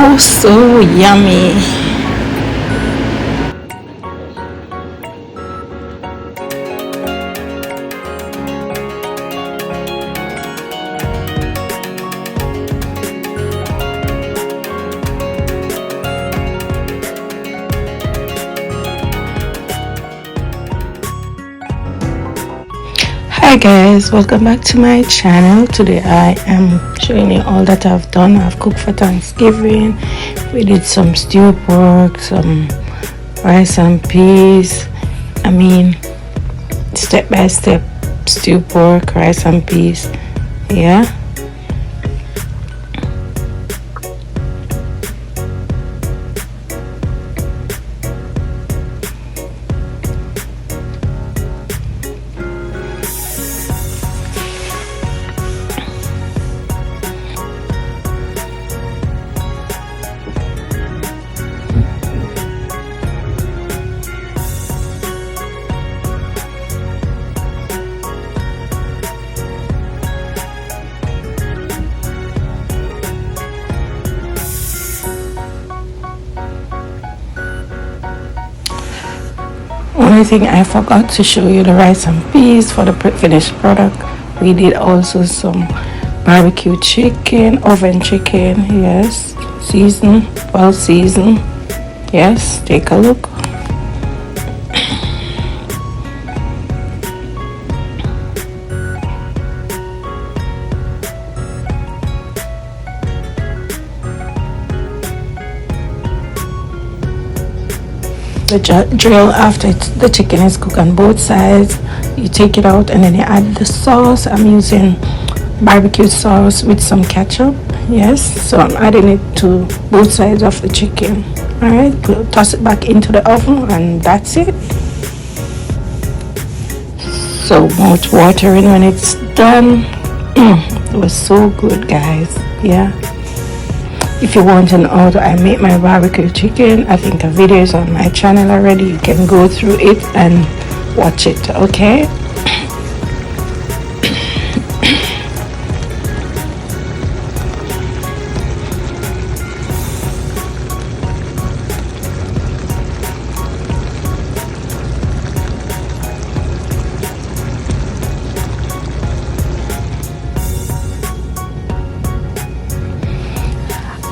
Oh, so yummy. Hi guys, welcome back to my channel. Today I am showing you all that I've done. I've cooked for Thanksgiving. We did some stew pork, some rice and peas. Step by step stew pork, rice and peas. Yeah. Only thing I forgot to show you the rice and peas for the finished product. We did also some barbecue chicken, oven chicken, yes, seasoned, well seasoned. Yes, take a look. The drill after the chicken is cooked on both sides, you take it out and then you add the sauce. I'm using barbecue sauce with some ketchup. Yes, so I'm adding it to both sides of the chicken. All right, toss it back into the oven and that's it. So mouth watering when it's done. It was so good, guys. Yeah. If you want to know how I make my barbecue chicken, I think a video is on my channel already. You can go through it and watch it, okay?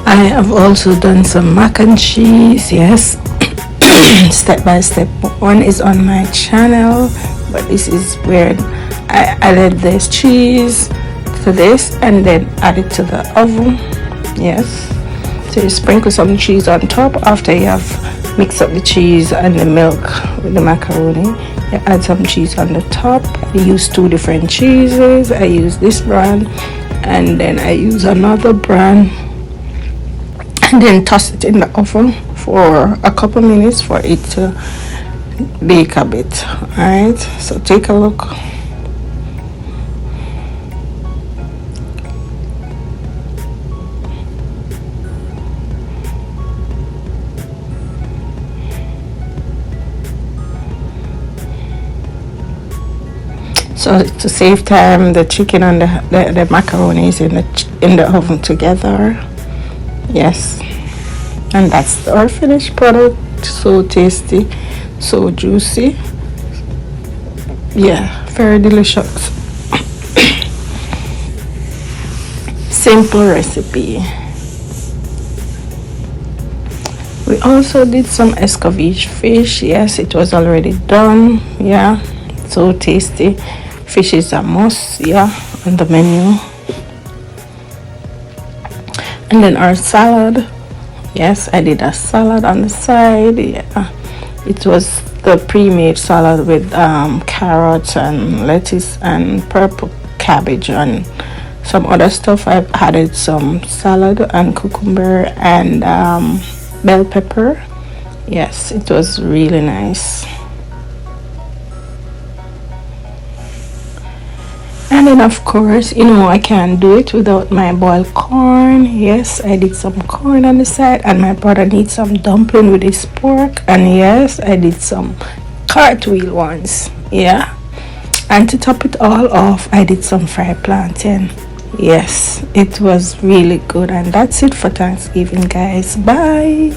I have also done some mac and cheese, yes, step by step. One is on my channel, but this is where I added this cheese to this and then add it to the oven. Yes, so you sprinkle some cheese on top after you have mixed up the cheese and the milk with the macaroni. You add some cheese on the top. I use two different cheeses. I use this brand and then I use another brand, and then toss it in the oven for a couple minutes for it to bake a bit. All right, so take a look. So to save time, the chicken and the macaroni is in the oven together. Yes, and that's our finished product. So tasty, so juicy. Yeah, very delicious. Simple recipe. We also did some escovitch fish. Yes, it was already done. Yeah, so tasty. Fish is a must, yeah, on the menu. And then our salad. Yes, I did a salad on the side. Yeah, it was the pre-made salad with carrots and lettuce and purple cabbage and some other stuff. I've added some salad and cucumber and bell pepper. Yes, it was really nice. And then of course, I can't do it without my boiled corn. Yes, I did some corn on the side, and my brother needs some dumpling with his pork. And yes, I did some cartwheel ones. Yeah, and to top it all off, I did some fried plantain. Yes, it was really good. And that's it for Thanksgiving, guys. Bye.